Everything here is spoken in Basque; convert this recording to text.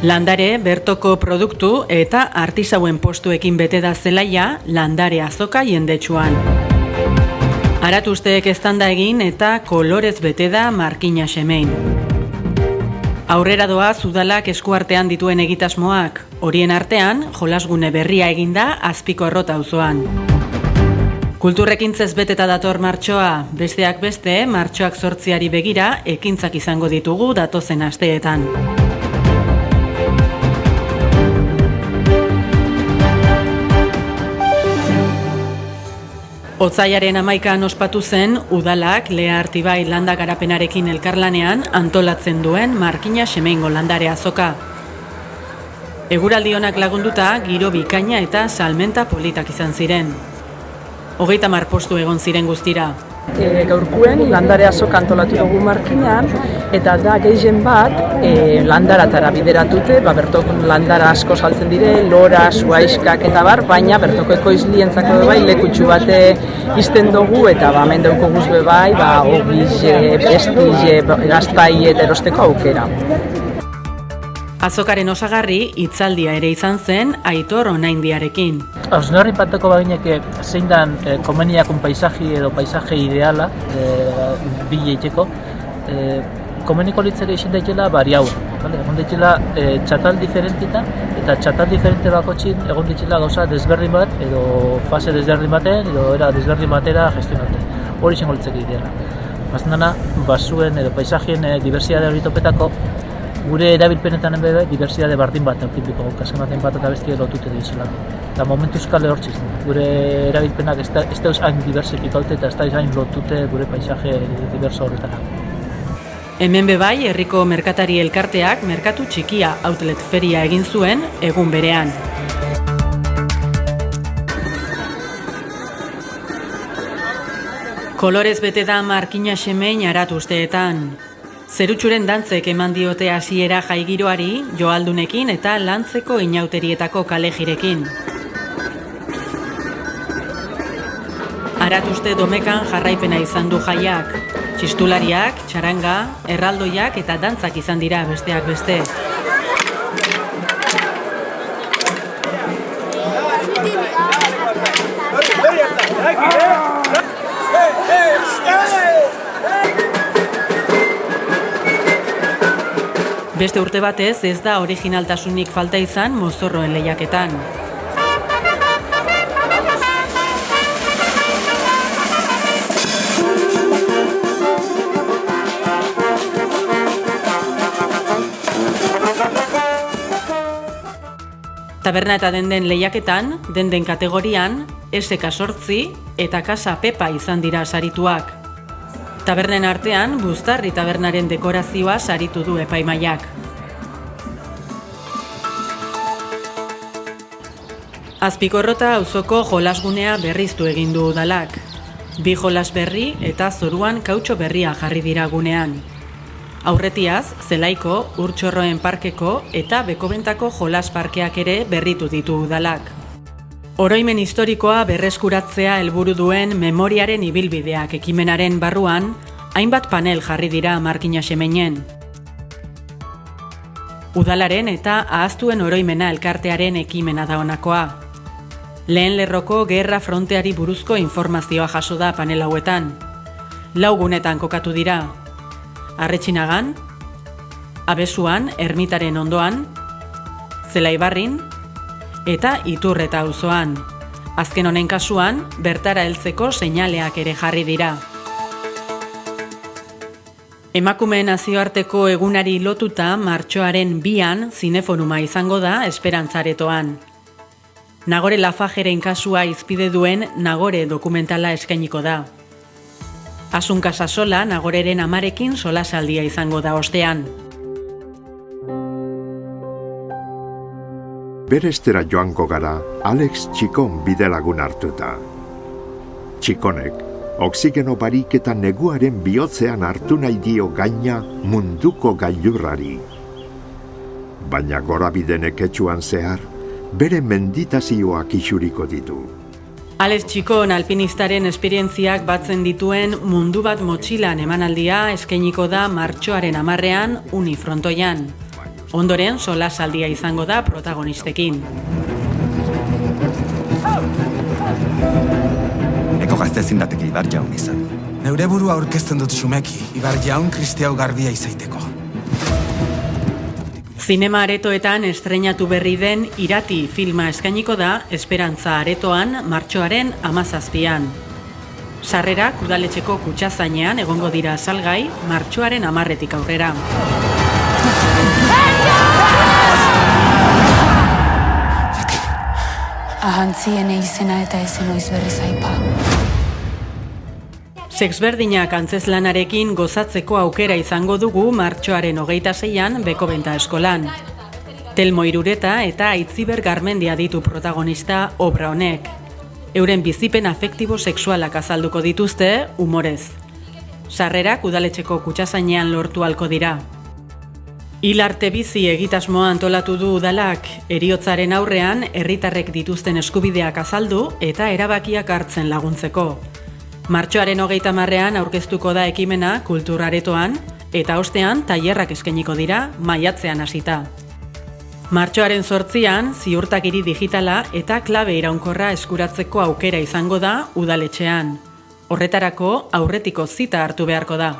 Landare, bertoko produktu eta artisauen postuekin bete da zelaia landare azoka jendetsuan. Aratuzteek eztanda egin eta kolorez bete da Markina Xemein. Aurrera doaz udalak eskuartean dituen egitasmoak, horien artean jolasgune berria eginda Azpikorrota auzoan. Kulturrekintzez beteta dator martxoa, besteak beste, martxoak 8 begira ekintzak izango ditugu datozen asteetan. Otsailaren 11an ospatu zen udalak Lea Artibai landa garapenarekin elkarlanean antolatzen duen Markina Xemeingo landare azoka. Eguraldi onak lagunduta giro bikaina eta salmenta politak izan ziren. 30 postu egon ziren guztira. Gaurkuen landare azoka antolatu dugu Markinan eta da gehien bat landaratara bideratute, bertoko landara asko saltzen dire, lora, suaiskak eta baina bertoko ekoizlientzako bai lekutxu bate izten dugu eta hemen dauko guzbe bai, ogize, prestize, gaztai eta erosteko aukera. Azokaren osagarri hitzaldia ere izan zen Aitor Onaindiarekin. Hausnarri bateko bagineke zein dan komeniakun paisaji edo paisaje ideala bileiteko, komeniko litzeke izin daitela bariau. Egon daitela txatal diferentitan eta txatal diferente bakotxin egon daitela gauza desberdin bat edo fase desberdin baten edo era desberdin batera gestionatzen. Hori izango litzeke ideala. Bazendana, basuen edo paisajien diversiade hori topetako gure erabilpenetan bebe, diversitate bardin bat aurkituko kasematen bat eta bestia lotute ditzelako. Eta momentuz kale hortziz, gure erabilpenak ez da hain diversifikaute eta ez da hain lotute gure paisaje diverso horretara. Hemen bebai, herriko merkatari elkarteak merkatu txikia outlet feria egin zuen egun berean. Kolorez bete da Markina Xemein Aratuzteetan. Zerutxuren dantzek eman diote hasiera jaigiroari, joaldunekin eta lantzeko inauterietako kalejirekin. Aratuzte domekan jarraipena izan du jaiak. Txistulariak, txaranga, erraldoiak eta dantzak izan dira besteak beste. Beste urte batez ez da originaltasunik falta izan mozorroen lehiaketan. Taberna eta denden lehiaketan, denden kategorian, SK 8 eta Casa Pepa izan dira sarituak. Tabernen artean, Buztarri tabernaren dekorazioa saritu du epaimaiak. Azpikorrota auzoko jolasgunea berriztu egin du udalak. 2 jolas berri eta zoruan kautxo berria jarri dira gunean. Aurretiaz, Zelaiko, Urtxorroen parkeko eta Bekobentako jolas parkeak ere berritu ditu udalak. Oroimen historikoa berreskuratzea helburu duen memoriaren ibilbideak ekimenaren barruan, hainbat panel jarri dira Markina Xemeinen. Udalaren eta ahaztuen oroimena elkartearen ekimena da honakoa. Lehen lerroko gerra fronteari buruzko informazioa jaso da panel hauetan. 4 gunetan kokatu dira. Arretxinagan, Abesuan, Ermitaren ondoan, Zelaibarrin, eta Iturreta auzoan. Azken honen kasuan, bertara heltzeko seinaleak ere jarri dira. Emakumeen nazioarteko egunari lotuta martxoaren 2an zinefonuma izango da Esperantzaretoan. Nagore Lafajeren kasua izpide duen Nagore dokumentala eskainiko da. Asun Casasola Nagoreren amarekin solasaldia izango da ostean. Berestera joango gara Alex Txikon bidelagun hartuta. Txikonek, oksigeno barik eta neguaren bihotzean hartu nahi dio gaina munduko gailurrari. Baina gorabidenek etxuan zehar, bere menditazioak isuriko ditu. Alex Txikon alpinistaren esperientziak batzen dituen mundu bat motxilan emanaldia eskainiko da martxoaren 10ean Unifrontoian. Ondoren solasaldia izango da protagonistekin. Eko gazte ezin dateke Ibar Jaun izan. Neure burua aurkezten dut xumeki, Ibar Jaun kristiau garbia izaiteko. Zinema aretoetan estreinatu berri den Irati filma eskainiko da Esperantza aretoan martxoaren 17an. Sarrerak udaletxeko kutxazainean egongo dira salgai martxoaren 10etik aurrera. Ahantzien izena eta ezen oiz berriz aipa. Sexberdinak antzezlanarekin gozatzeko aukera izango dugu martxoaren 26an Bekobenta eskolan. Telmo Irureta eta Aitziber Garmendia ditu protagonista obra honek. Euren bizipen afektibo sexualak azalduko dituzte humorez. Sarrerak udaletxeko kutxazainean lortu halko dira. Hil arte bizi egitasmoa antolatu du udalak, heriotzaren aurrean herritarrek dituzten eskubideak azaldu eta erabakiak hartzen laguntzeko. Martxoaren 30ean aurkeztuko da ekimena kulturaretoan eta ostean tailerrak eskainiko dira maiatzean hasita. Martxoaren 8ean ziurtagiri digitala eta klabe iraunkorra eskuratzeko aukera izango da udaletxean. Horretarako aurretiko zita hartu beharko da.